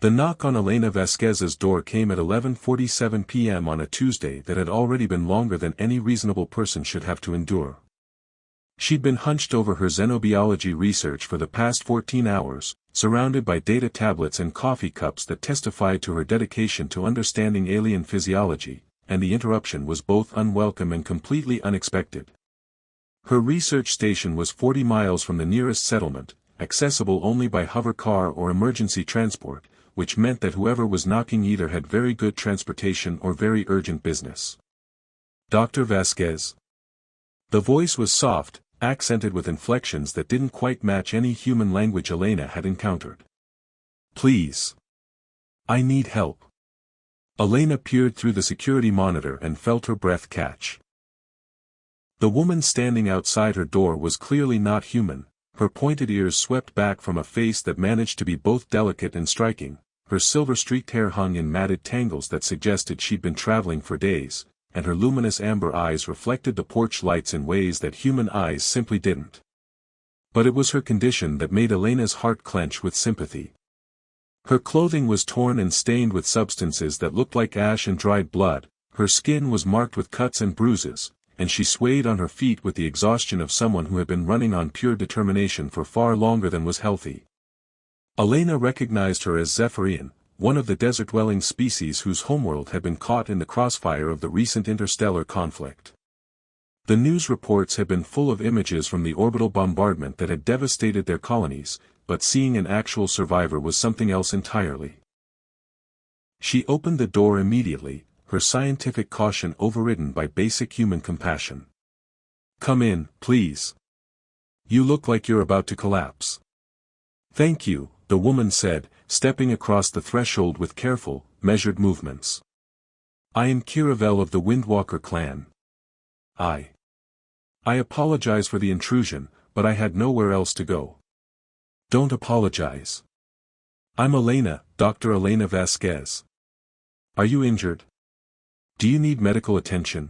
The knock on Elena Vasquez's door came at 11:47 p.m. on a Tuesday that had already been longer than any reasonable person should have to endure. She'd been hunched over her xenobiology research for the past 14 hours, surrounded by data tablets and coffee cups that testified to her dedication to understanding alien physiology, and the interruption was both unwelcome and completely unexpected. Her research station was 40 miles from the nearest settlement, accessible only by hover car or emergency transport, which meant that whoever was knocking either had very good transportation or very urgent business. Dr. Vasquez. The voice was soft, accented with inflections that didn't quite match any human language Elena had encountered. Please. I need help. Elena peered through the security monitor and felt her breath catch. The woman standing outside her door was clearly not human, her pointed ears swept back from a face that managed to be both delicate and striking, her silver-streaked hair hung in matted tangles that suggested she'd been traveling for days, and her luminous amber eyes reflected the porch lights in ways that human eyes simply didn't. But it was her condition that made Elena's heart clench with sympathy. Her clothing was torn and stained with substances that looked like ash and dried blood, her skin was marked with cuts and bruises, and she swayed on her feet with the exhaustion of someone who had been running on pure determination for far longer than was healthy. Elena recognized her as Zephyrian, one of the desert-dwelling species whose homeworld had been caught in the crossfire of the recent interstellar conflict. The news reports had been full of images from the orbital bombardment that had devastated their colonies, but seeing an actual survivor was something else entirely. She opened the door immediately, her scientific caution overridden by basic human compassion. Come in, please. You look like you're about to collapse. Thank you, the woman said, stepping across the threshold with careful, measured movements. I am Kiravel of the Windwalker clan. I apologize for the intrusion, but I had nowhere else to go. Don't apologize. I'm Elena, Dr. Elena Vasquez. Are you injured? Do you need medical attention?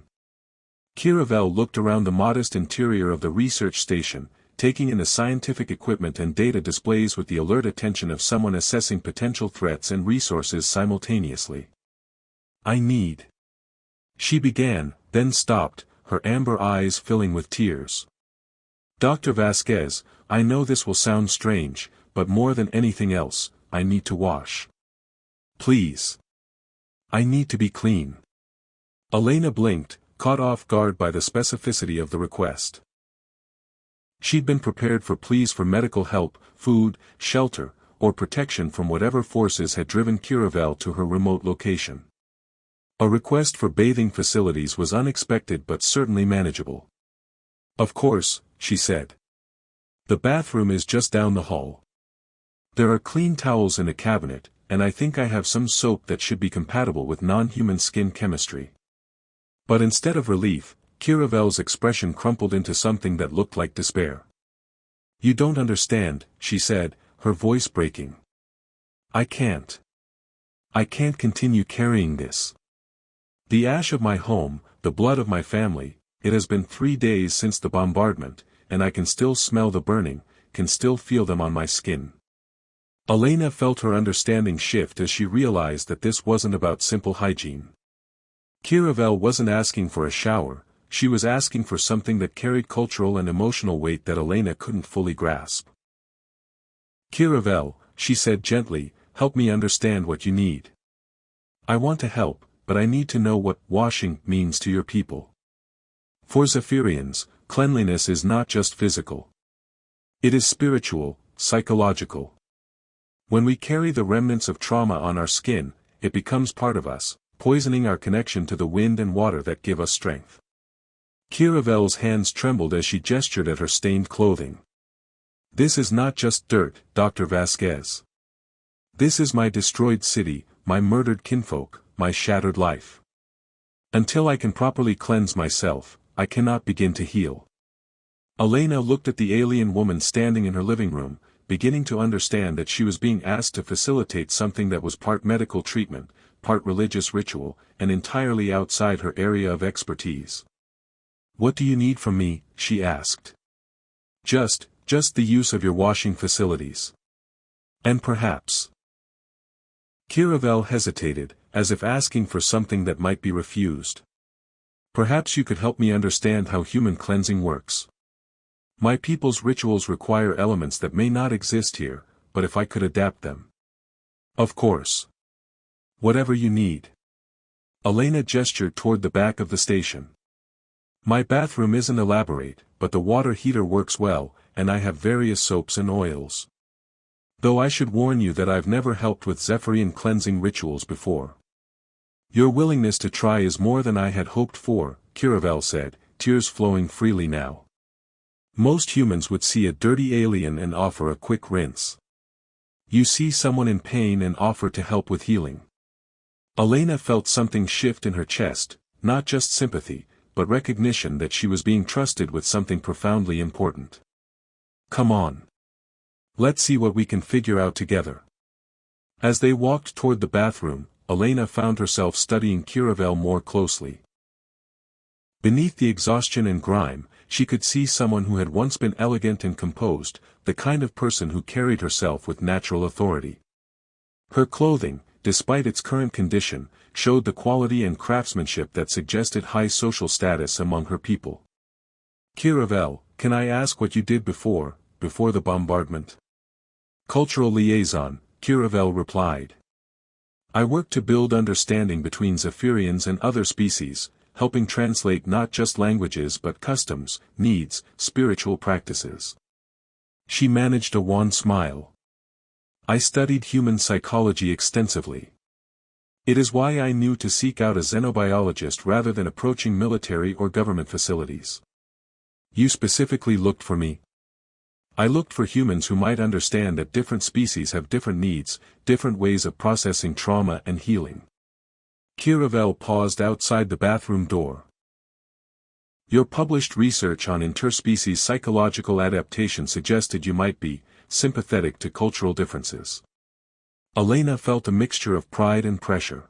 Kiravel looked around the modest interior of the research station, taking in the scientific equipment and data displays with the alert attention of someone assessing potential threats and resources simultaneously. I need. She began, then stopped, her amber eyes filling with tears. Dr. Vasquez, I know this will sound strange, but more than anything else, I need to wash. Please. I need to be clean. Elena blinked, caught off guard by the specificity of the request. She'd been prepared for pleas for medical help, food, shelter, or protection from whatever forces had driven Kiravel to her remote location. A request for bathing facilities was unexpected but certainly manageable. Of course, she said. The bathroom is just down the hall. There are clean towels in a cabinet, and I think I have some soap that should be compatible with non-human skin chemistry. But instead of relief, Kiravel's expression crumpled into something that looked like despair. You don't understand, she said, her voice breaking. I can't continue carrying this. The ash of my home, the blood of my family, it has been 3 days since the bombardment, and I can still smell the burning, can still feel them on my skin. Elena felt her understanding shift as she realized that this wasn't about simple hygiene. Kiravel wasn't asking for a shower, she was asking for something that carried cultural and emotional weight that Elena couldn't fully grasp. Kiravel, she said gently, help me understand what you need. I want to help, but I need to know what washing means to your people. For Zephyrians, cleanliness is not just physical. It is spiritual, psychological. When we carry the remnants of trauma on our skin, it becomes part of us, poisoning our connection to the wind and water that give us strength. Kiravel's hands trembled as she gestured at her stained clothing. This is not just dirt, Dr. Vasquez. This is my destroyed city, my murdered kinfolk, my shattered life. Until I can properly cleanse myself, I cannot begin to heal. Elena looked at the alien woman standing in her living room, beginning to understand that she was being asked to facilitate something that was part medical treatment, part religious ritual, and entirely outside her area of expertise. What do you need from me? She asked. Just the use of your washing facilities. And perhaps Kiravel hesitated, as if asking for something that might be refused. Perhaps you could help me understand how human cleansing works. My people's rituals require elements that may not exist here, but if I could adapt them. Of course. Whatever you need. Elena gestured toward the back of the station. My bathroom isn't elaborate, but the water heater works well, and I have various soaps and oils. Though I should warn you that I've never helped with Zephyrian cleansing rituals before. Your willingness to try is more than I had hoped for, Kiravel said, tears flowing freely now. Most humans would see a dirty alien and offer a quick rinse. You see someone in pain and offer to help with healing. Elena felt something shift in her chest, not just sympathy, but recognition that she was being trusted with something profoundly important. Come on. Let's see what we can figure out together. As they walked toward the bathroom, Elena found herself studying Kiravel more closely. Beneath the exhaustion and grime, she could see someone who had once been elegant and composed, the kind of person who carried herself with natural authority. Her clothing, despite its current condition, showed the quality and craftsmanship that suggested high social status among her people. Kiravel, can I ask what you did before the bombardment? Cultural liaison, Kiravel replied. I work to build understanding between Zephyrians and other species, helping translate not just languages but customs, needs, spiritual practices. She managed a wan smile. I studied human psychology extensively. It is why I knew to seek out a xenobiologist rather than approaching military or government facilities. You specifically looked for me. I looked for humans who might understand that different species have different needs, different ways of processing trauma and healing. Kiravel paused outside the bathroom door. Your published research on interspecies psychological adaptation suggested you might be sympathetic to cultural differences. Elena felt a mixture of pride and pressure.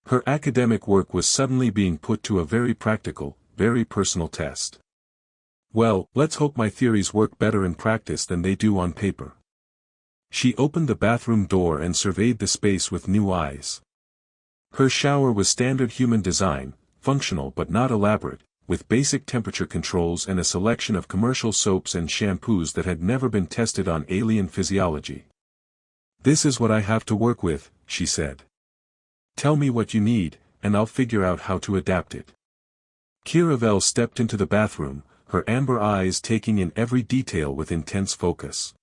Her academic work was suddenly being put to a very practical, very personal test. Well, let's hope my theories work better in practice than they do on paper. She opened the bathroom door and surveyed the space with new eyes. Her shower was standard human design, functional but not elaborate, with basic temperature controls and a selection of commercial soaps and shampoos that had never been tested on alien physiology. This is what I have to work with, she said. Tell me what you need, and I'll figure out how to adapt it. Kiravel stepped into the bathroom, her amber eyes taking in every detail with intense focus.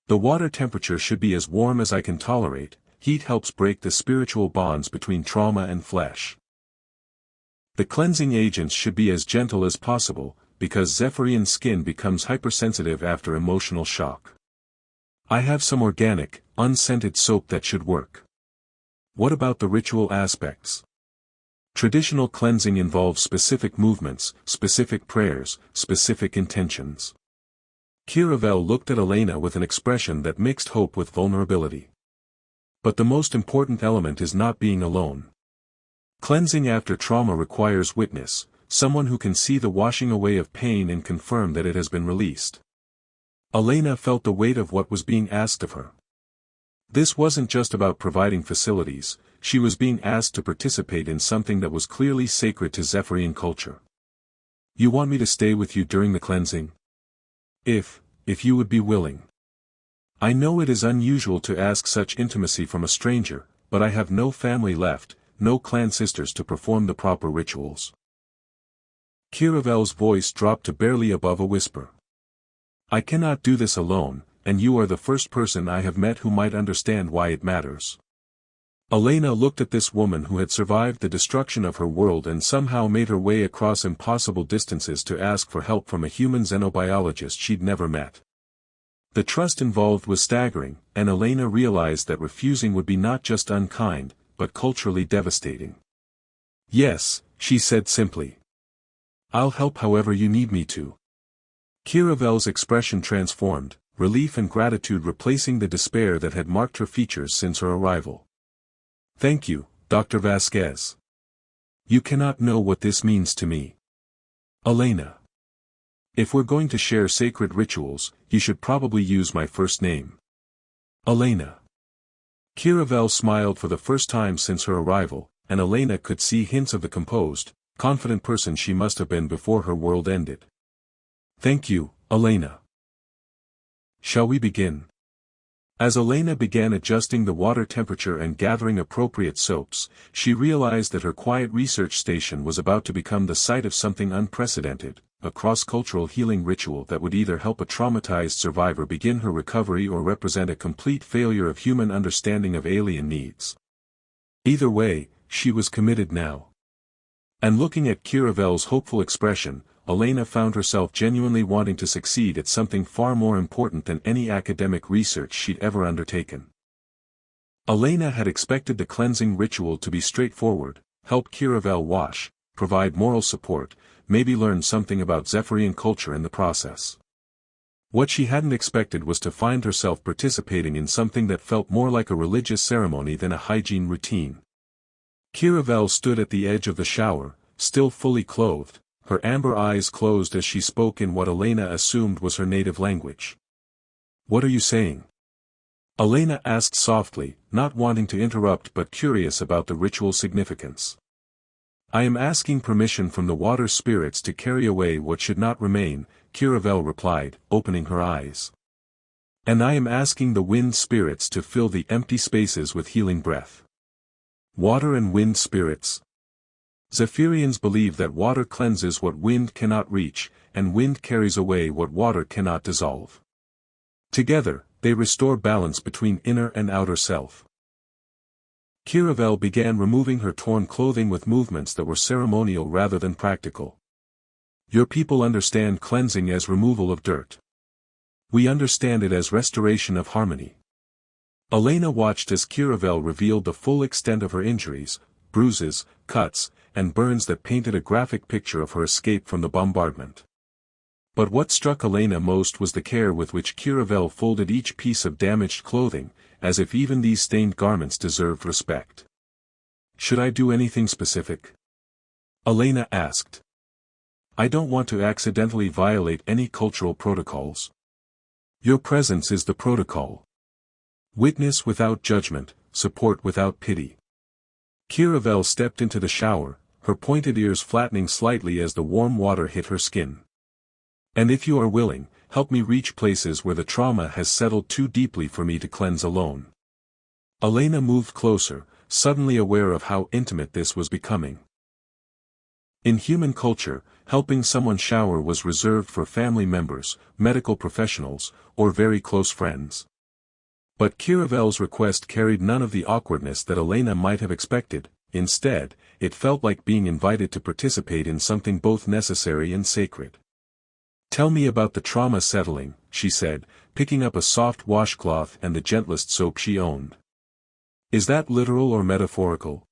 The water temperature should be as warm as I can tolerate. Heat helps break the spiritual bonds between trauma and flesh. The cleansing agents should be as gentle as possible, because Zephyrian skin becomes hypersensitive after emotional shock. I have some organic, unscented soap that should work. What about the ritual aspects? Traditional cleansing involves specific movements, specific prayers, specific intentions. Kiravel looked at Elena with an expression that mixed hope with vulnerability. But the most important element is not being alone. Cleansing after trauma requires witness, someone who can see the washing away of pain and confirm that it has been released. Elena felt the weight of what was being asked of her. This wasn't just about providing facilities, she was being asked to participate in something that was clearly sacred to Zephyrian culture. You want me to stay with you during the cleansing? If you would be willing. I know it is unusual to ask such intimacy from a stranger, but I have no family left, no clan sisters to perform the proper rituals. Kiravel's voice dropped to barely above a whisper. I cannot do this alone, and you are the first person I have met who might understand why it matters. Elena looked at this woman who had survived the destruction of her world and somehow made her way across impossible distances to ask for help from a human xenobiologist she'd never met. The trust involved was staggering, and Elena realized that refusing would be not just unkind, but culturally devastating. Yes, she said simply. I'll help however you need me to. Kiravel's expression transformed, relief and gratitude replacing the despair that had marked her features since her arrival. Thank you, Dr. Vasquez. You cannot know what this means to me. Elena. If we're going to share sacred rituals, you should probably use my first name. Elena. Kiravel smiled for the first time since her arrival, and Elena could see hints of the composed, confident person she must have been before her world ended. Thank you, Elena. Shall we begin? As Elena began adjusting the water temperature and gathering appropriate soaps, she realized that her quiet research station was about to become the site of something unprecedented, a cross-cultural healing ritual that would either help a traumatized survivor begin her recovery or represent a complete failure of human understanding of alien needs. Either way, she was committed now. And looking at Kiravel's hopeful expression, Elena found herself genuinely wanting to succeed at something far more important than any academic research she'd ever undertaken. Elena had expected the cleansing ritual to be straightforward: help Kiravel wash, provide moral support, maybe learn something about Zephyrian culture in the process. What she hadn't expected was to find herself participating in something that felt more like a religious ceremony than a hygiene routine. Kiravel stood at the edge of the shower, still fully clothed, her amber eyes closed as she spoke in what Elena assumed was her native language. What are you saying? Elena asked softly, not wanting to interrupt but curious about the ritual's significance. I am asking permission from the water spirits to carry away what should not remain, Kiravel replied, opening her eyes. And I am asking the wind spirits to fill the empty spaces with healing breath. Water and wind spirits. Zephyrians believe that water cleanses what wind cannot reach, and wind carries away what water cannot dissolve. Together, they restore balance between inner and outer self. Kiravel began removing her torn clothing with movements that were ceremonial rather than practical. Your people understand cleansing as removal of dirt. We understand it as restoration of harmony. Elena watched as Kiravel revealed the full extent of her injuries, bruises, cuts, and burns that painted a graphic picture of her escape from the bombardment. But what struck Elena most was the care with which Kiravel folded each piece of damaged clothing, as if even these stained garments deserved respect. Should I do anything specific? Elena asked. I don't want to accidentally violate any cultural protocols. Your presence is the protocol. Witness without judgment, support without pity. Kiravel stepped into the shower, her pointed ears flattening slightly as the warm water hit her skin. And if you are willing, help me reach places where the trauma has settled too deeply for me to cleanse alone. Elena moved closer, suddenly aware of how intimate this was becoming. In human culture, helping someone shower was reserved for family members, medical professionals, or very close friends. But Kiravel's request carried none of the awkwardness that Elena might have expected. Instead, it felt like being invited to participate in something both necessary and sacred. Tell me about the trauma settling, she said, picking up a soft washcloth and the gentlest soap she owned. Is that literal or metaphorical?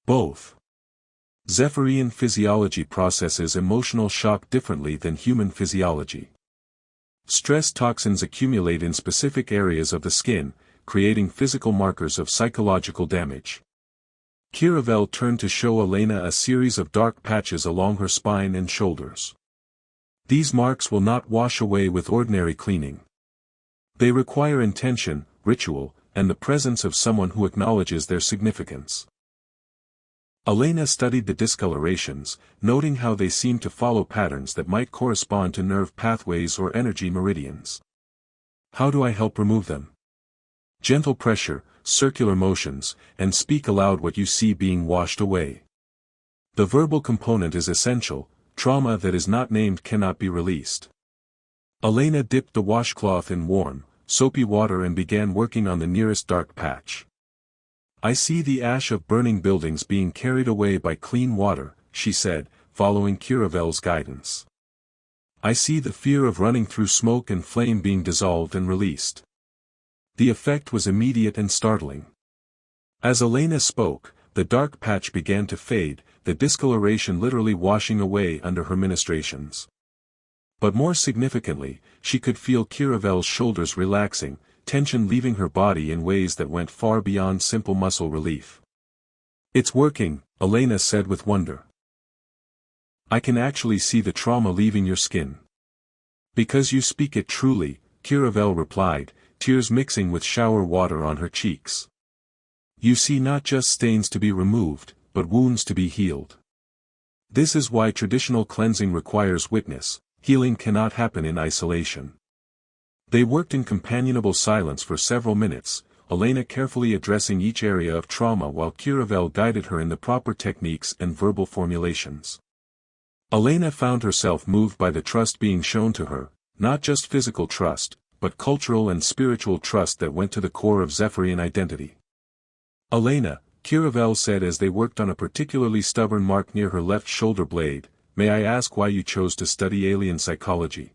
Both. Zephyrian physiology processes emotional shock differently than human physiology. Stress toxins accumulate in specific areas of the skin, creating physical markers of psychological damage. Kiravel turned to show Elena a series of dark patches along her spine and shoulders. These marks will not wash away with ordinary cleaning. They require intention, ritual, and the presence of someone who acknowledges their significance. Elena studied the discolorations, noting how they seemed to follow patterns that might correspond to nerve pathways or energy meridians. How do I help remove them? Gentle pressure, circular motions, and speak aloud what you see being washed away. The verbal component is essential. Trauma that is not named cannot be released. Elena dipped the washcloth in warm, soapy water and began working on the nearest dark patch. I see the ash of burning buildings being carried away by clean water, she said, following Kiravel's guidance. I see the fear of running through smoke and flame being dissolved and released. The effect was immediate and startling. As Elena spoke, the dark patch began to fade, the discoloration literally washing away under her ministrations. But more significantly, she could feel Kiravel's shoulders relaxing, tension leaving her body in ways that went far beyond simple muscle relief. It's working, Elena said with wonder. I can actually see the trauma leaving your skin. Because you speak it truly, Kiravel replied, tears mixing with shower water on her cheeks. You see not just stains to be removed, but wounds to be healed. This is why traditional cleansing requires witness. Healing cannot happen in isolation. They worked in companionable silence for several minutes, Elena carefully addressing each area of trauma while Kiravel guided her in the proper techniques and verbal formulations. Elena found herself moved by the trust being shown to her, not just physical trust, but cultural and spiritual trust that went to the core of Zephyrian identity. Elena, Kiravel said as they worked on a particularly stubborn mark near her left shoulder blade, may I ask why you chose to study alien psychology?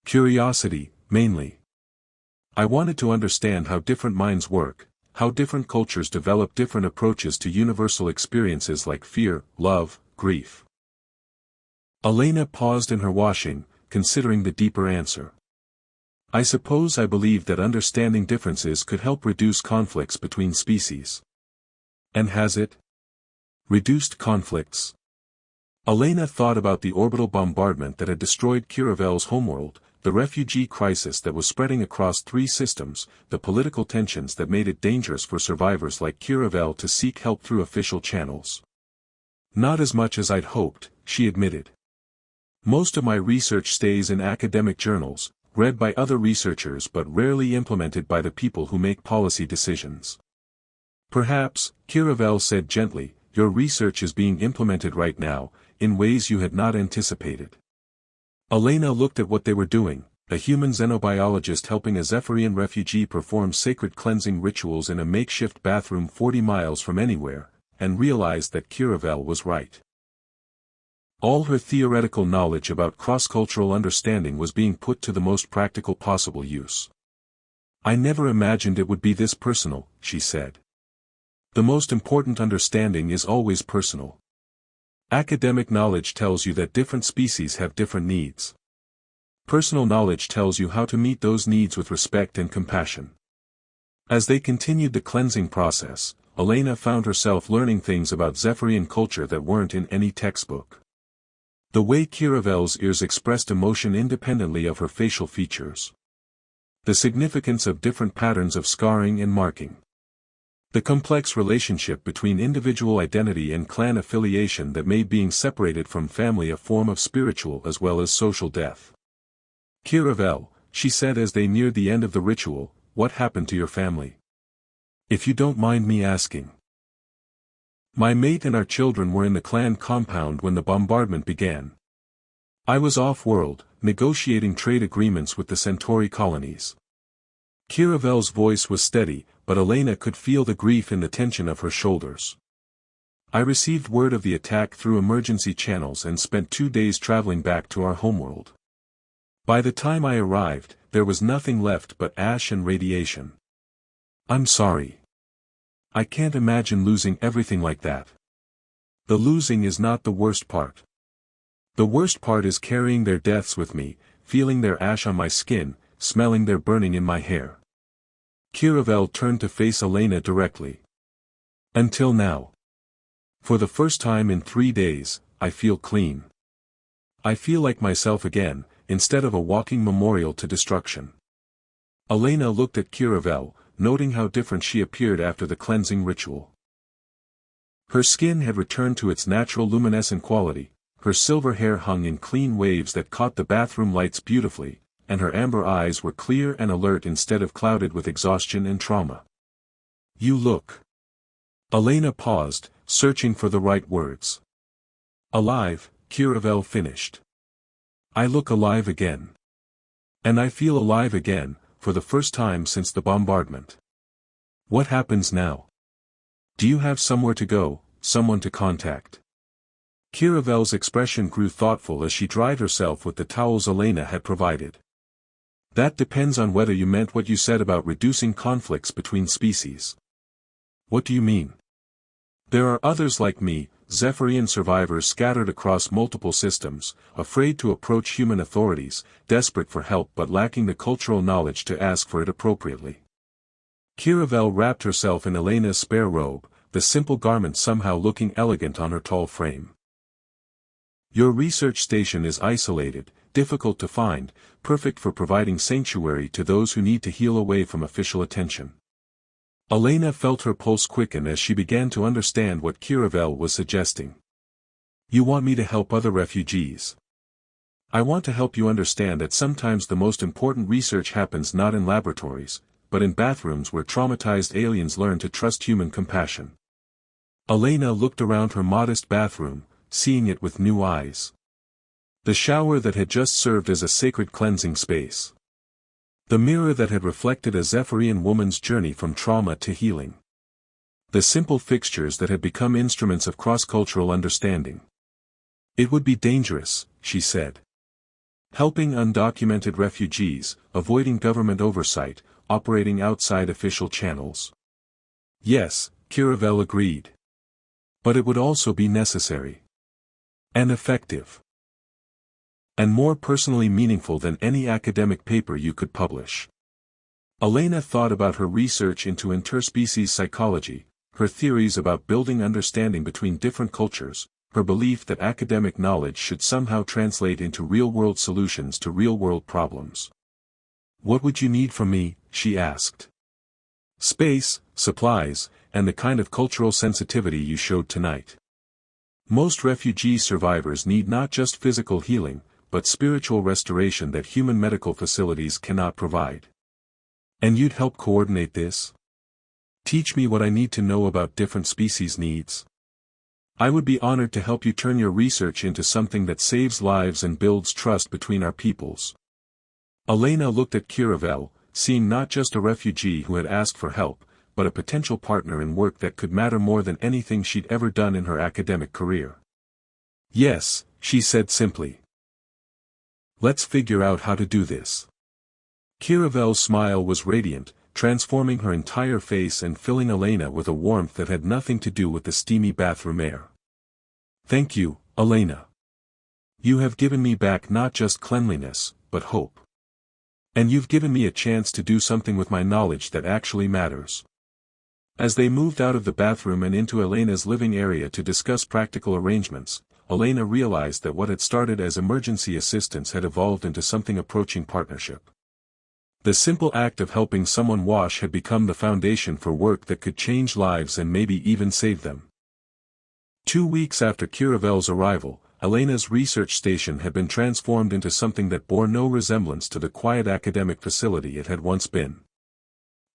Curiosity, mainly. I wanted to understand how different minds work, how different cultures develop different approaches to universal experiences like fear, love, grief. Elena paused in her washing, considering the deeper answer. I suppose I believed that understanding differences could help reduce conflicts between species. And has it? Reduced conflicts? Elena thought about the orbital bombardment that had destroyed Kiravel's homeworld, the refugee crisis that was spreading across 3 systems, the political tensions that made it dangerous for survivors like Kiravel to seek help through official channels. Not as much as I'd hoped, she admitted. Most of my research stays in academic journals, read by other researchers but rarely implemented by the people who make policy decisions. Perhaps, Kiravel said gently, your research is being implemented right now, in ways you had not anticipated. Elena looked at what they were doing, a human xenobiologist helping a Zephyrian refugee perform sacred cleansing rituals in a makeshift bathroom 40 miles from anywhere, and realized that Kiravel was right. All her theoretical knowledge about cross-cultural understanding was being put to the most practical possible use. I never imagined it would be this personal, she said. The most important understanding is always personal. Academic knowledge tells you that different species have different needs. Personal knowledge tells you how to meet those needs with respect and compassion. As they continued the cleansing process, Elena found herself learning things about Zephyrian culture that weren't in any textbook. The way Kiravel's ears expressed emotion independently of her facial features. The significance of different patterns of scarring and marking. The complex relationship between individual identity and clan affiliation that made being separated from family a form of spiritual as well as social death. Kiravel, she said as they neared the end of the ritual, what happened to your family? If you don't mind me asking. My mate and our children were in the clan compound when the bombardment began. I was off-world, negotiating trade agreements with the Centauri colonies. Kiravel's voice was steady, but Elena could feel the grief in the tension of her shoulders. I received word of the attack through emergency channels and spent 2 days traveling back to our homeworld. By the time I arrived, there was nothing left but ash and radiation. I'm sorry. I can't imagine losing everything like that. The losing is not the worst part. The worst part is carrying their deaths with me, feeling their ash on my skin, smelling their burning in my hair. Kiravel turned to face Elena directly. Until now. For the first time in 3 days, I feel clean. I feel like myself again, instead of a walking memorial to destruction. Elena looked at Kiravel, noting how different she appeared after the cleansing ritual. Her skin had returned to its natural luminescent quality, her silver hair hung in clean waves that caught the bathroom lights beautifully, and her amber eyes were clear and alert instead of clouded with exhaustion and trauma. You look. Elena paused, searching for the right words. Alive, Kiravel finished. I look alive again. And I feel alive again, for the first time since the bombardment. What happens now? Do you have somewhere to go, someone to contact? Kiravel's expression grew thoughtful as she dried herself with the towels Elena had provided. That depends on whether you meant what you said about reducing conflicts between species. What do you mean? There are others like me, Zephyrian survivors scattered across multiple systems, afraid to approach human authorities, desperate for help but lacking the cultural knowledge to ask for it appropriately. Kiravel wrapped herself in Elena's spare robe, the simple garment somehow looking elegant on her tall frame. Your research station is isolated, difficult to find, perfect for providing sanctuary to those who need to heal away from official attention. Elena felt her pulse quicken as she began to understand what Kiravel was suggesting. You want me to help other refugees? I want to help you understand that sometimes the most important research happens not in laboratories, but in bathrooms where traumatized aliens learn to trust human compassion. Elena looked around her modest bathroom, seeing it with new eyes. The shower that had just served as a sacred cleansing space. The mirror that had reflected a Zephyrian woman's journey from trauma to healing. The simple fixtures that had become instruments of cross-cultural understanding. It would be dangerous, she said. Helping undocumented refugees, avoiding government oversight, operating outside official channels. Yes, Kiravel agreed. But it would also be necessary. And effective. And more personally meaningful than any academic paper you could publish. Elena thought about her research into interspecies psychology, her theories about building understanding between different cultures, her belief that academic knowledge should somehow translate into real-world solutions to real-world problems. What would you need from me, she asked. Space, supplies, and the kind of cultural sensitivity you showed tonight. Most refugee survivors need not just physical healing, but spiritual restoration that human medical facilities cannot provide. And you'd help coordinate this? Teach me what I need to know about different species' needs? I would be honored to help you turn your research into something that saves lives and builds trust between our peoples. Elena looked at Kiravel, seeing not just a refugee who had asked for help, but a potential partner in work that could matter more than anything she'd ever done in her academic career. Yes, she said simply. Let's figure out how to do this. Kiravel's smile was radiant, transforming her entire face and filling Elena with a warmth that had nothing to do with the steamy bathroom air. Thank you, Elena. You have given me back not just cleanliness, but hope. And you've given me a chance to do something with my knowledge that actually matters. As they moved out of the bathroom and into Elena's living area to discuss practical arrangements, Elena realized that what had started as emergency assistance had evolved into something approaching partnership. The simple act of helping someone wash had become the foundation for work that could change lives and maybe even save them. 2 weeks after Kiravel's arrival, Elena's research station had been transformed into something that bore no resemblance to the quiet academic facility it had once been.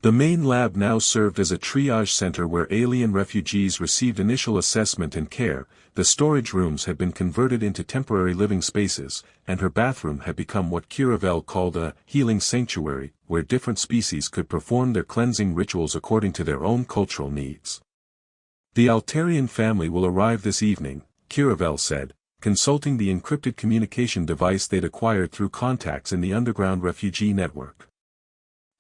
The main lab now served as a triage center where alien refugees received initial assessment and care, the storage rooms had been converted into temporary living spaces, and her bathroom had become what Kiravel called a healing sanctuary, where different species could perform their cleansing rituals according to their own cultural needs. The Altarian family will arrive this evening, Kiravel said, consulting the encrypted communication device they'd acquired through contacts in the underground refugee network.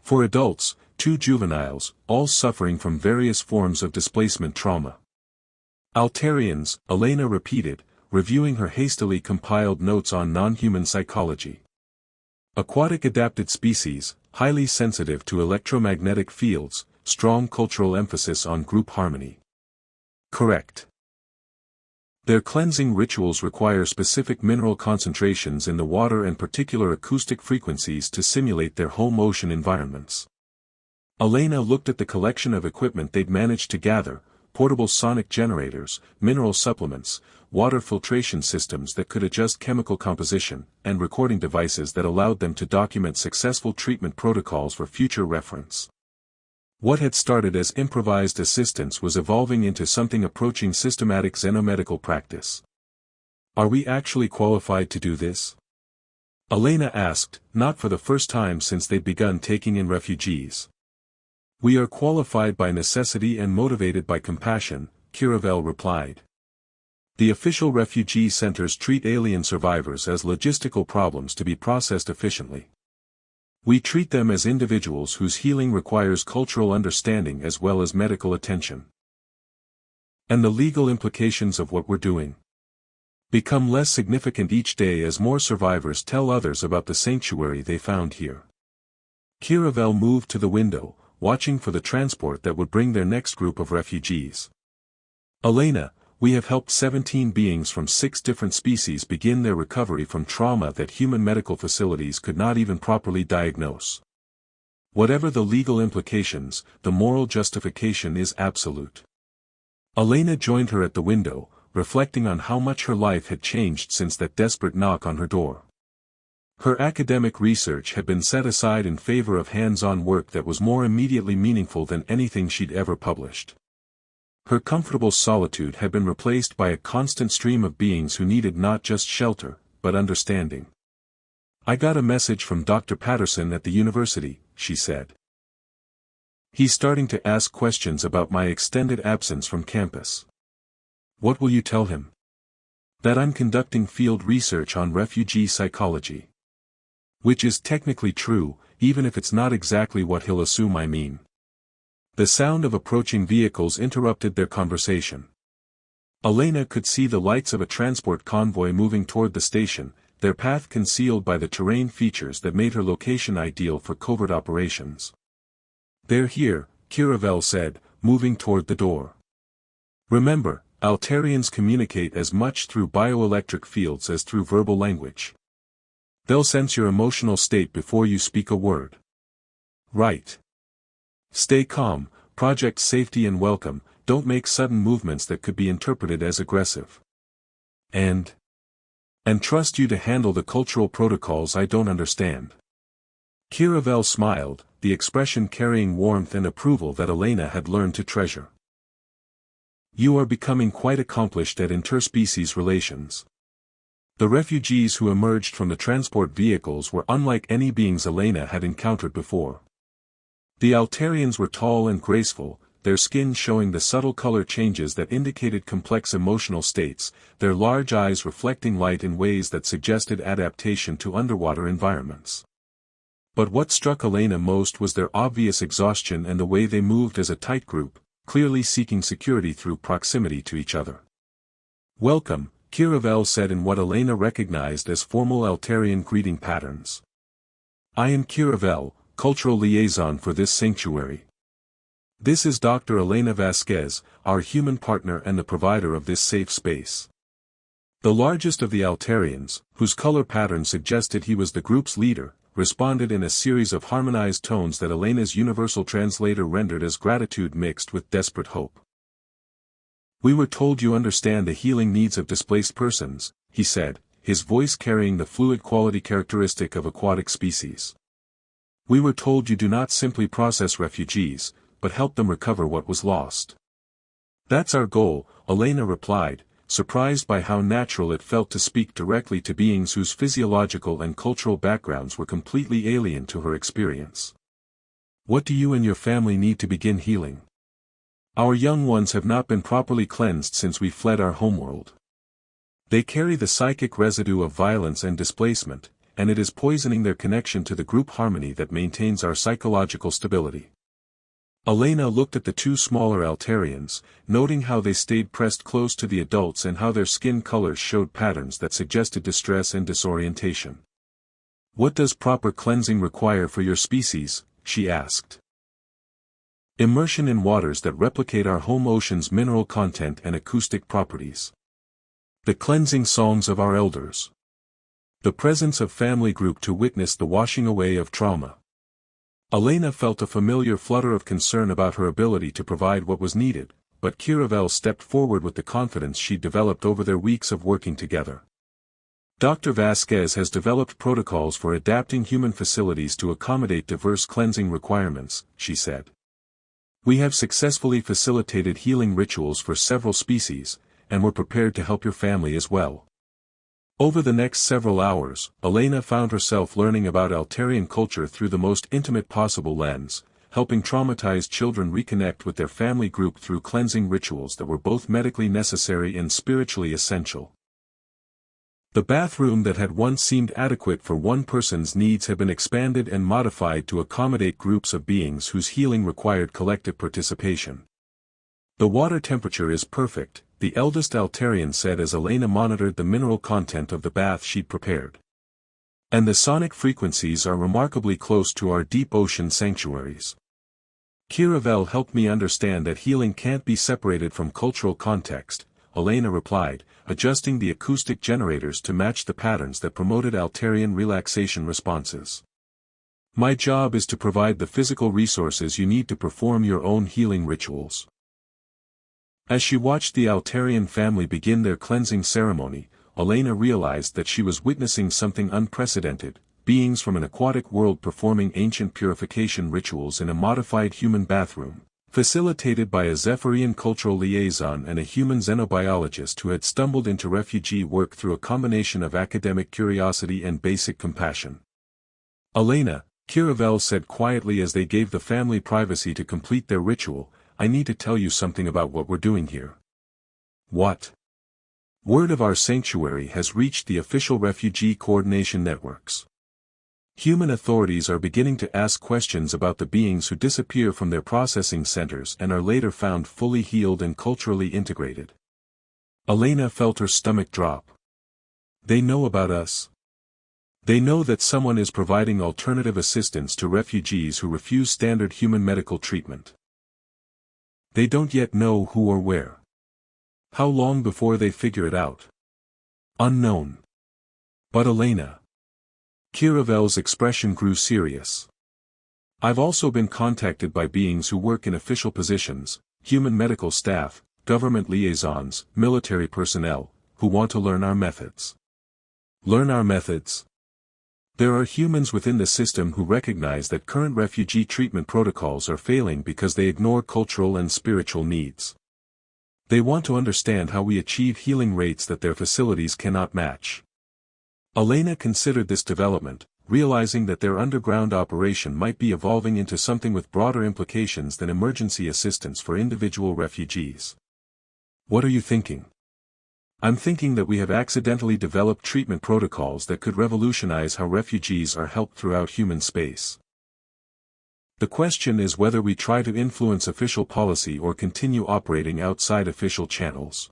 For adults, 2 juveniles, all suffering from various forms of displacement trauma. Altarians, Elena repeated, reviewing her hastily compiled notes on non-human psychology. Aquatic adapted species, highly sensitive to electromagnetic fields, strong cultural emphasis on group harmony. Correct. Their cleansing rituals require specific mineral concentrations in the water and particular acoustic frequencies to simulate their home ocean environments. Elena looked at the collection of equipment they'd managed to gather, portable sonic generators, mineral supplements, water filtration systems that could adjust chemical composition, and recording devices that allowed them to document successful treatment protocols for future reference. What had started as improvised assistance was evolving into something approaching systematic xenomedical practice. Are we actually qualified to do this? Elena asked, not for the first time since they'd begun taking in refugees. We are qualified by necessity and motivated by compassion, Kiravel replied. The official refugee centers treat alien survivors as logistical problems to be processed efficiently. We treat them as individuals whose healing requires cultural understanding as well as medical attention. And the legal implications of what we're doing become less significant each day as more survivors tell others about the sanctuary they found here. Kiravel moved to the window, watching for the transport that would bring their next group of refugees. Elena, we have helped 17 beings from 6 different species begin their recovery from trauma that human medical facilities could not even properly diagnose. Whatever the legal implications, the moral justification is absolute. Elena joined her at the window, reflecting on how much her life had changed since that desperate knock on her door. Her academic research had been set aside in favor of hands-on work that was more immediately meaningful than anything she'd ever published. Her comfortable solitude had been replaced by a constant stream of beings who needed not just shelter, but understanding. "I got a message from Dr. Patterson at the university," she said. "He's starting to ask questions about my extended absence from campus." "What will you tell him?" "That I'm conducting field research on refugee psychology." "Which is technically true, even if it's not exactly what he'll assume I mean." The sound of approaching vehicles interrupted their conversation. Elena could see the lights of a transport convoy moving toward the station, their path concealed by the terrain features that made her location ideal for covert operations. "They're here," Kiravel said, moving toward the door. "Remember, Altarians communicate as much through bioelectric fields as through verbal language. They'll sense your emotional state before you speak a word." "Right. Stay calm, project safety and welcome, don't make sudden movements that could be interpreted as aggressive. And trust you to handle the cultural protocols I don't understand." Kiravel smiled, the expression carrying warmth and approval that Elena had learned to treasure. "You are becoming quite accomplished at interspecies relations." The refugees who emerged from the transport vehicles were unlike any beings Elena had encountered before. The Altarians were tall and graceful, their skin showing the subtle color changes that indicated complex emotional states, their large eyes reflecting light in ways that suggested adaptation to underwater environments. But what struck Elena most was their obvious exhaustion and the way they moved as a tight group, clearly seeking security through proximity to each other. "Welcome," Kiravel said in what Elena recognized as formal Altarian greeting patterns. "I am Kiravel, cultural liaison for this sanctuary. This is Dr. Elena Vasquez, our human partner and the provider of this safe space." The largest of the Altarians, whose color pattern suggested he was the group's leader, responded in a series of harmonized tones that Elena's universal translator rendered as gratitude mixed with desperate hope. "We were told you understand the healing needs of displaced persons," he said, his voice carrying the fluid quality characteristic of aquatic species. "We were told you do not simply process refugees, but help them recover what was lost." "That's our goal," Elena replied, surprised by how natural it felt to speak directly to beings whose physiological and cultural backgrounds were completely alien to her experience. "What do you and your family need to begin healing? Our young ones have not been properly cleansed since we fled our homeworld. They carry the psychic residue of violence and displacement, and it is poisoning their connection to the group harmony that maintains our psychological stability." Elena looked at the two smaller Altarians, noting how they stayed pressed close to the adults and how their skin colors showed patterns that suggested distress and disorientation. "What does proper cleansing require for your species?" she asked. "Immersion in waters that replicate our home ocean's mineral content and acoustic properties. The cleansing songs of our elders. The presence of family group to witness the washing away of trauma." Elena felt a familiar flutter of concern about her ability to provide what was needed, but Kiravel stepped forward with the confidence she'd developed over their weeks of working together. "Dr. Vasquez has developed protocols for adapting human facilities to accommodate diverse cleansing requirements," she said. "We have successfully facilitated healing rituals for several species, and we're prepared to help your family as well." Over the next several hours, Elena found herself learning about Altarian culture through the most intimate possible lens, helping traumatized children reconnect with their family group through cleansing rituals that were both medically necessary and spiritually essential. The bathroom that had once seemed adequate for one person's needs had been expanded and modified to accommodate groups of beings whose healing required collective participation. "The water temperature is perfect," the eldest Altarian said as Elena monitored the mineral content of the bath she'd prepared. "And the sonic frequencies are remarkably close to our deep ocean sanctuaries." "Kiravel helped me understand that healing can't be separated from cultural context," Elena replied, adjusting the acoustic generators to match the patterns that promoted Altarian relaxation responses. My job is to provide the physical resources you need to perform your own healing rituals. As she watched the Altarian family begin their cleansing ceremony, Elena realized that she was witnessing something unprecedented, beings from an aquatic world performing ancient purification rituals in a modified human bathroom, facilitated by a Zephyrian cultural liaison and a human xenobiologist who had stumbled into refugee work through a combination of academic curiosity and basic compassion. Elena, Kiravel said quietly as they gave the family privacy to complete their ritual, I need to tell you something about what we're doing here. What? Word of our sanctuary has reached the official refugee coordination networks. Human authorities are beginning to ask questions about the beings who disappear from their processing centers and are later found fully healed and culturally integrated. Elena felt her stomach drop. They know about us. They know that someone is providing alternative assistance to refugees who refuse standard human medical treatment. They don't yet know who or where. How long before they figure it out? Unknown. But Elena. Kiravel's expression grew serious. I've also been contacted by beings who work in official positions, human medical staff, government liaisons, military personnel, who want to learn our methods. Learn our methods? There are humans within the system who recognize that current refugee treatment protocols are failing because they ignore cultural and spiritual needs. They want to understand how we achieve healing rates that their facilities cannot match. Elena considered this development, realizing that their underground operation might be evolving into something with broader implications than emergency assistance for individual refugees. What are you thinking? I'm thinking that we have accidentally developed treatment protocols that could revolutionize how refugees are helped throughout human space. The question is whether we try to influence official policy or continue operating outside official channels.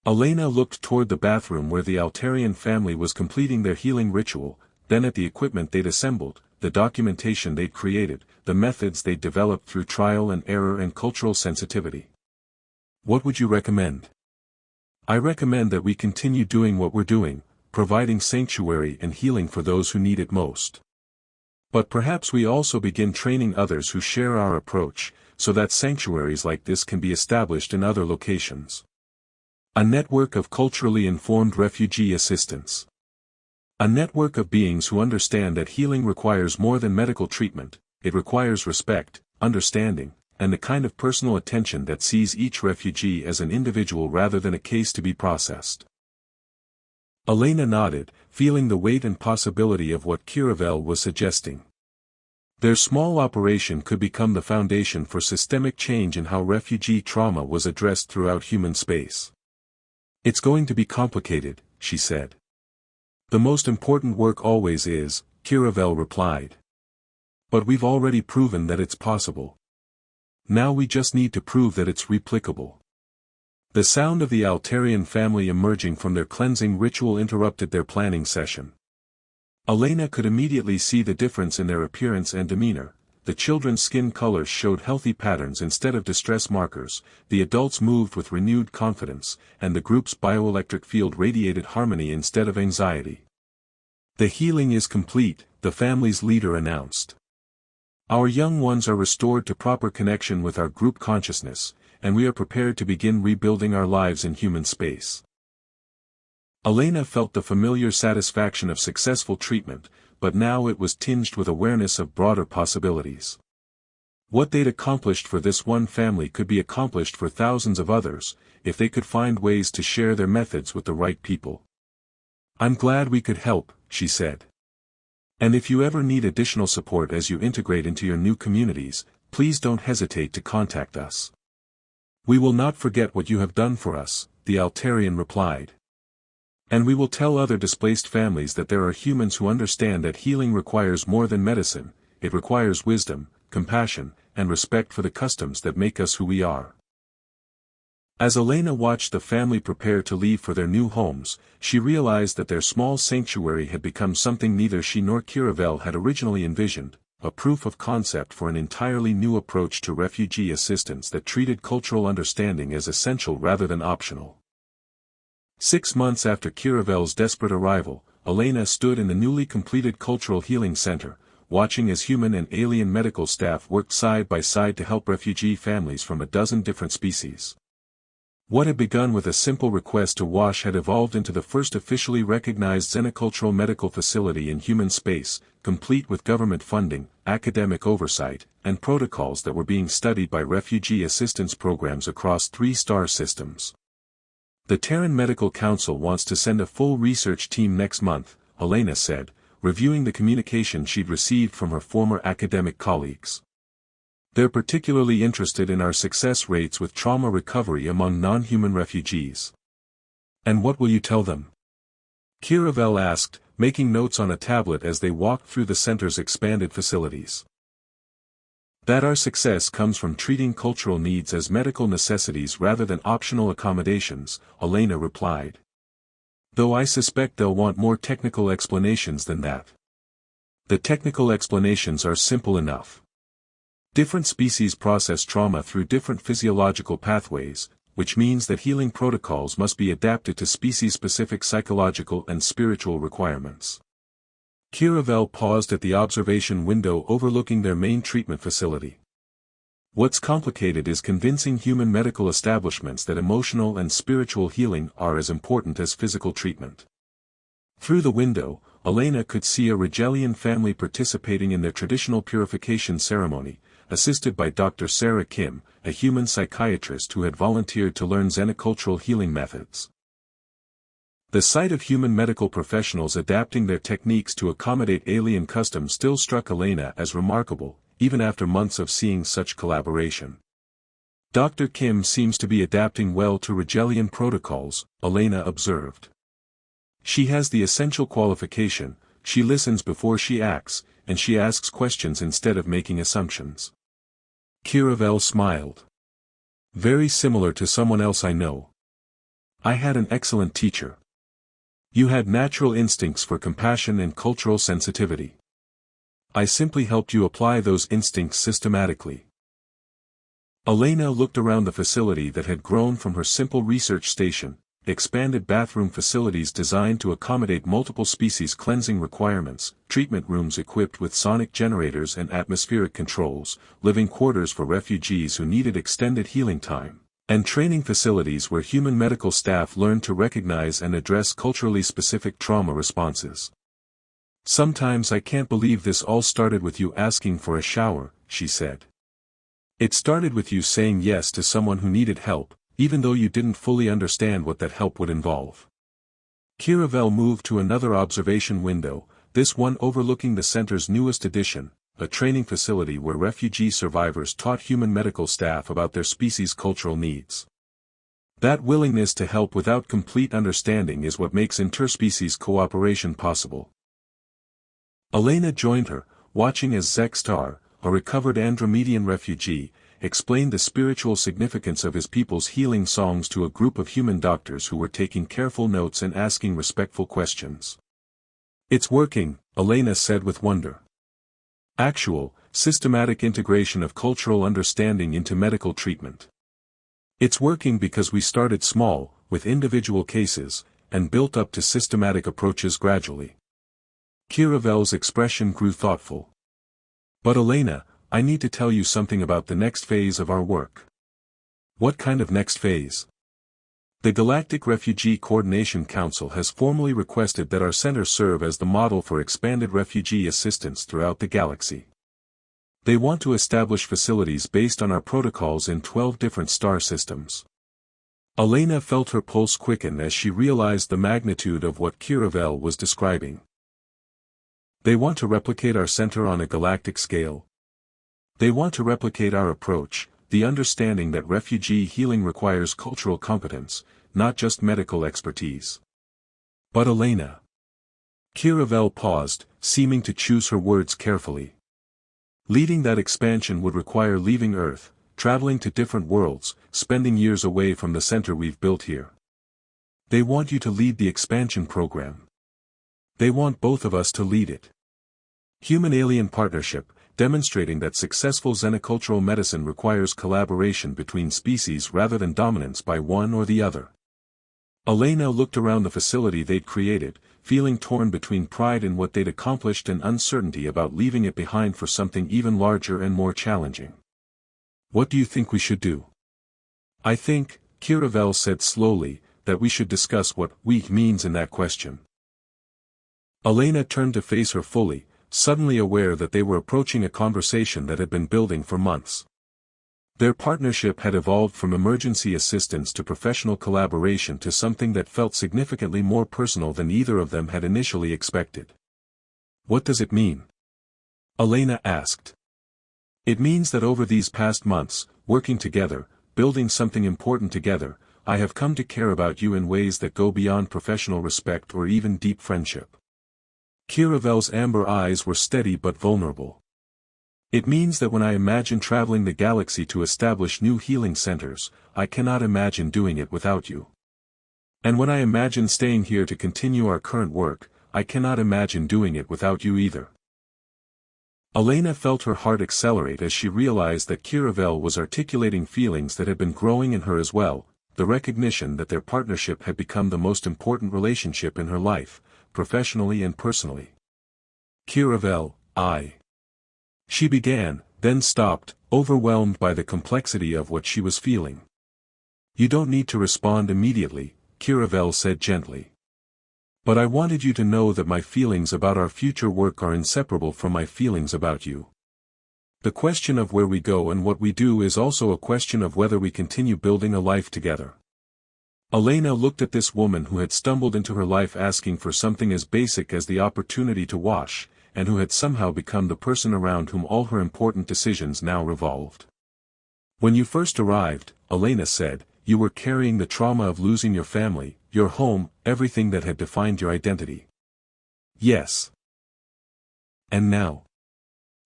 Elena looked toward the bathroom where the Altarian family was completing their healing ritual, then at the equipment they'd assembled, the documentation they'd created, the methods they'd developed through trial and error and cultural sensitivity. What would you recommend? I recommend that we continue doing what we're doing, providing sanctuary and healing for those who need it most. But perhaps we also begin training others who share our approach, so that sanctuaries like this can be established in other locations. A network of culturally informed refugee assistance. A network of beings who understand that healing requires more than medical treatment, it requires respect, understanding, and the kind of personal attention that sees each refugee as an individual rather than a case to be processed. Elena nodded, feeling the weight and possibility of what Kiravel was suggesting. Their small operation could become the foundation for systemic change in how refugee trauma was addressed throughout human space. It's going to be complicated, she said. The most important work always is, Kiravel replied. But we've already proven that it's possible. Now we just need to prove that it's replicable. The sound of the Altarian family emerging from their cleansing ritual interrupted their planning session. Elena could immediately see the difference in their appearance and demeanor. The children's skin colors showed healthy patterns instead of distress markers, the adults moved with renewed confidence, and the group's bioelectric field radiated harmony instead of anxiety. The healing is complete, the family's leader announced. Our young ones are restored to proper connection with our group consciousness, and we are prepared to begin rebuilding our lives in human space. Elena felt the familiar satisfaction of successful treatment, but now it was tinged with awareness of broader possibilities. What they'd accomplished for this one family could be accomplished for thousands of others, if they could find ways to share their methods with the right people. I'm glad we could help, she said. And if you ever need additional support as you integrate into your new communities, please don't hesitate to contact us. We will not forget what you have done for us, the Altarian replied. And we will tell other displaced families that there are humans who understand that healing requires more than medicine, it requires wisdom, compassion, and respect for the customs that make us who we are. As Elena watched the family prepare to leave for their new homes, she realized that their small sanctuary had become something neither she nor Kiravel had originally envisioned, a proof of concept for an entirely new approach to refugee assistance that treated cultural understanding as essential rather than optional. 6 months after Kiravel's desperate arrival, Elena stood in the newly completed Cultural Healing Center, watching as human and alien medical staff worked side by side to help refugee families from a dozen different species. What had begun with a simple request to wash had evolved into the first officially recognized xenocultural medical facility in human space, complete with government funding, academic oversight, and protocols that were being studied by refugee assistance programs across 3 star systems. The Terran Medical Council wants to send a full research team next month, Elena said, reviewing the communication she'd received from her former academic colleagues. They're particularly interested in our success rates with trauma recovery among non-human refugees. And what will you tell them? Kiravel asked, making notes on a tablet as they walked through the center's expanded facilities. That our success comes from treating cultural needs as medical necessities rather than optional accommodations, Elena replied. Though I suspect they'll want more technical explanations than that. The technical explanations are simple enough. Different species process trauma through different physiological pathways, which means that healing protocols must be adapted to species-specific psychological and spiritual requirements. Kiravel paused at the observation window overlooking their main treatment facility. What's complicated is convincing human medical establishments that emotional and spiritual healing are as important as physical treatment. Through the window, Elena could see a Rigelian family participating in their traditional purification ceremony, assisted by Dr. Sarah Kim, a human psychiatrist who had volunteered to learn xenocultural healing methods. The sight of human medical professionals adapting their techniques to accommodate alien customs still struck Elena as remarkable, even after months of seeing such collaboration. Dr. Kim seems to be adapting well to Rigelian protocols, Elena observed. She has the essential qualification, she listens before she acts, and she asks questions instead of making assumptions. Kiravel smiled. Very similar to someone else I know. I had an excellent teacher. You had natural instincts for compassion and cultural sensitivity. I simply helped you apply those instincts systematically. Elena looked around the facility that had grown from her simple research station, expanded bathroom facilities designed to accommodate multiple species cleansing requirements, treatment rooms equipped with sonic generators and atmospheric controls, living quarters for refugees who needed extended healing time, and training facilities where human medical staff learned to recognize and address culturally specific trauma responses. Sometimes I can't believe this all started with you asking for a shower, she said. It started with you saying yes to someone who needed help, even though you didn't fully understand what that help would involve. Kiravel moved to another observation window, this one overlooking the center's newest addition, a training facility where refugee survivors taught human medical staff about their species' cultural needs. That willingness to help without complete understanding is what makes interspecies cooperation possible. Elena joined her, watching as Zekstar, a recovered Andromedian refugee, explained the spiritual significance of his people's healing songs to a group of human doctors who were taking careful notes and asking respectful questions. It's working, Elena said with wonder. Actual, systematic integration of cultural understanding into medical treatment. It's working because we started small, with individual cases, and built up to systematic approaches gradually. Kiravel's expression grew thoughtful. But Elena, I need to tell you something about the next phase of our work. What kind of next phase? The Galactic Refugee Coordination Council has formally requested that our center serve as the model for expanded refugee assistance throughout the galaxy. They want to establish facilities based on our protocols in 12 different star systems. Elena felt her pulse quicken as she realized the magnitude of what Kiravel was describing. They want to replicate our center on a galactic scale. They want to replicate our approach, the understanding that refugee healing requires cultural competence, not just medical expertise. But Elena. Kiravel paused, seeming to choose her words carefully. Leading that expansion would require leaving Earth, traveling to different worlds, spending years away from the center we've built here. They want you to lead the expansion program. They want both of us to lead it. Human-alien partnership, demonstrating that successful xenocultural medicine requires collaboration between species rather than dominance by one or the other. Elena looked around the facility they'd created, feeling torn between pride in what they'd accomplished and uncertainty about leaving it behind for something even larger and more challenging. "What do you think we should do?" "I think," Kiravel said slowly, "that we should discuss what 'we' means in that question." Elena turned to face her fully, suddenly aware that they were approaching a conversation that had been building for months. Their partnership had evolved from emergency assistance to professional collaboration to something that felt significantly more personal than either of them had initially expected. "What does it mean?" Elena asked. "It means that over these past months, working together, building something important together, I have come to care about you in ways that go beyond professional respect or even deep friendship." Kiravel's amber eyes were steady but vulnerable. "It means that when I imagine traveling the galaxy to establish new healing centers, I cannot imagine doing it without you. And when I imagine staying here to continue our current work, I cannot imagine doing it without you either." Elena felt her heart accelerate as she realized that Kiravel was articulating feelings that had been growing in her as well, the recognition that their partnership had become the most important relationship in her life, professionally and personally. "Kiravel, She began, then stopped, overwhelmed by the complexity of what she was feeling. "You don't need to respond immediately," Kiravel said gently. "But I wanted you to know that my feelings about our future work are inseparable from my feelings about you. The question of where we go and what we do is also a question of whether we continue building a life together." Elena looked at this woman who had stumbled into her life asking for something as basic as the opportunity to wash, and who had somehow become the person around whom all her important decisions now revolved. "When you first arrived," Elena said, "you were carrying the trauma of losing your family, your home, everything that had defined your identity." "Yes. And now?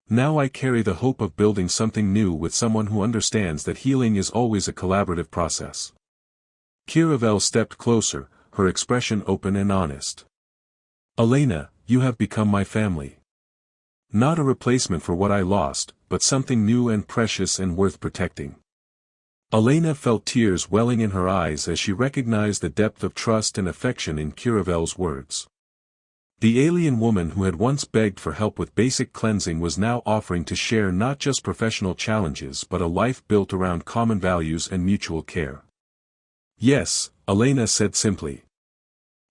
Now I carry the hope of building something new with someone who understands that healing is always a collaborative process." Kiravel stepped closer, her expression open and honest. "Elena, you have become my family. Not a replacement for what I lost, but something new and precious and worth protecting." Elena felt tears welling in her eyes as she recognized the depth of trust and affection in Kiravel's words. The alien woman who had once begged for help with basic cleansing was now offering to share not just professional challenges but a life built around common values and mutual care. "Yes," Elena said simply.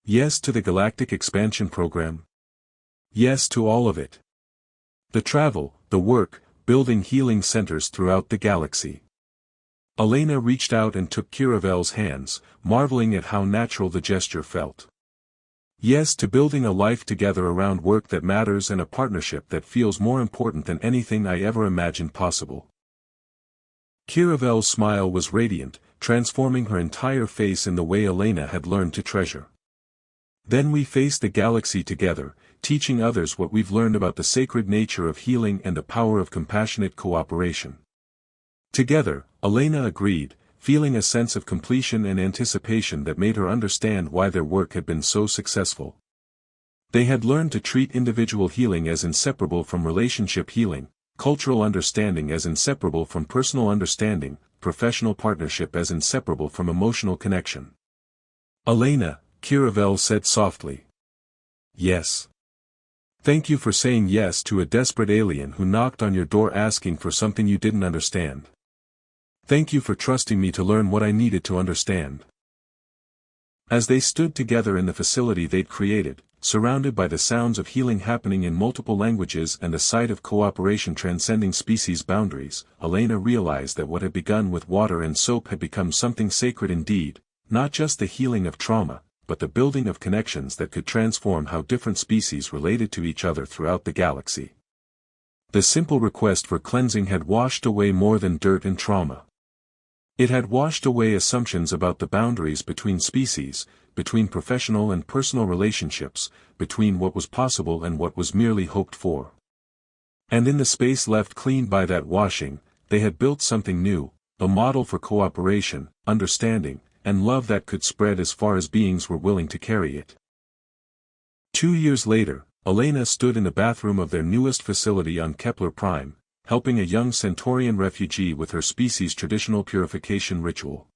"Yes to the Galactic expansion program. Yes to all of it. The travel, the work, building healing centers throughout the galaxy." Elena reached out and took Kiravel's hands, marveling at how natural the gesture felt. "Yes to building a life together around work that matters and a partnership that feels more important than anything I ever imagined possible." Kiravel's smile was radiant, transforming her entire face in the way Elena had learned to treasure. "Then we face the galaxy together, teaching others what we've learned about the sacred nature of healing and the power of compassionate cooperation." Together, Elena agreed, feeling a sense of completion and anticipation that made her understand why their work had been so successful. They had learned to treat individual healing as inseparable from relationship healing, cultural understanding as inseparable from personal understanding, professional partnership as inseparable from emotional connection. "Elena," Kiravel said softly. "Yes. Thank you for saying yes to a desperate alien who knocked on your door asking for something you didn't understand. Thank you for trusting me to learn what I needed to understand." As they stood together in the facility they'd created, surrounded by the sounds of healing happening in multiple languages and the sight of cooperation transcending species boundaries, Elena realized that what had begun with water and soap had become something sacred indeed, not just the healing of trauma, but the building of connections that could transform how different species related to each other throughout the galaxy. The simple request for cleansing had washed away more than dirt and trauma. It had washed away assumptions about the boundaries between species, between professional and personal relationships, between what was possible and what was merely hoped for. And in the space left clean by that washing, they had built something new, a model for cooperation, understanding, and love that could spread as far as beings were willing to carry it. 2 years later, Elena stood in the bathroom of their newest facility on Kepler Prime, helping a young Centaurian refugee with her species' traditional purification ritual.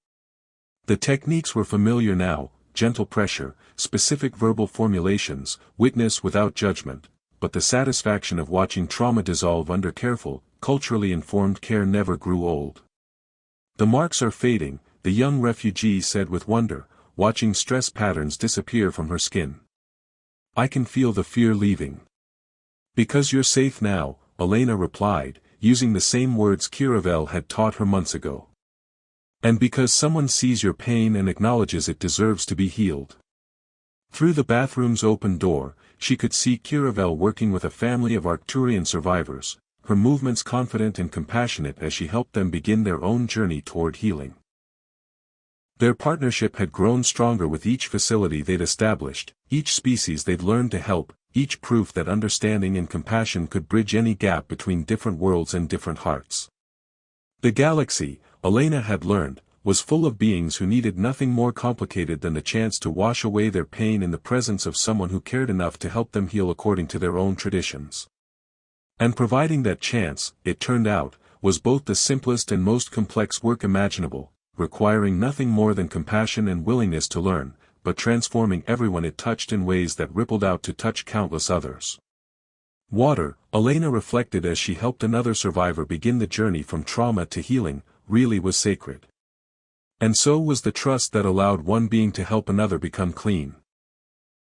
The techniques were familiar now, gentle pressure, specific verbal formulations, witness without judgment, but the satisfaction of watching trauma dissolve under careful, culturally informed care never grew old. The marks are fading, the young refugee said with wonder, watching stress patterns disappear from her skin. I can feel the fear leaving. Because you're safe now, Elena replied, using the same words Kiravel had taught her months ago. And because someone sees your pain and acknowledges it deserves to be healed. Through the bathroom's open door, she could see Kiravel working with a family of Arcturian survivors, her movements confident and compassionate as she helped them begin their own journey toward healing. Their partnership had grown stronger with each facility they'd established, each species they'd learned to help, each proof that understanding and compassion could bridge any gap between different worlds and different hearts. The galaxy, Elena had learned, was full of beings who needed nothing more complicated than the chance to wash away their pain in the presence of someone who cared enough to help them heal according to their own traditions. And providing that chance, it turned out, was both the simplest and most complex work imaginable, requiring nothing more than compassion and willingness to learn, but transforming everyone it touched in ways that rippled out to touch countless others. Water, Elena reflected as she helped another survivor begin the journey from trauma to healing, really was sacred. And so was the trust that allowed one being to help another become clean.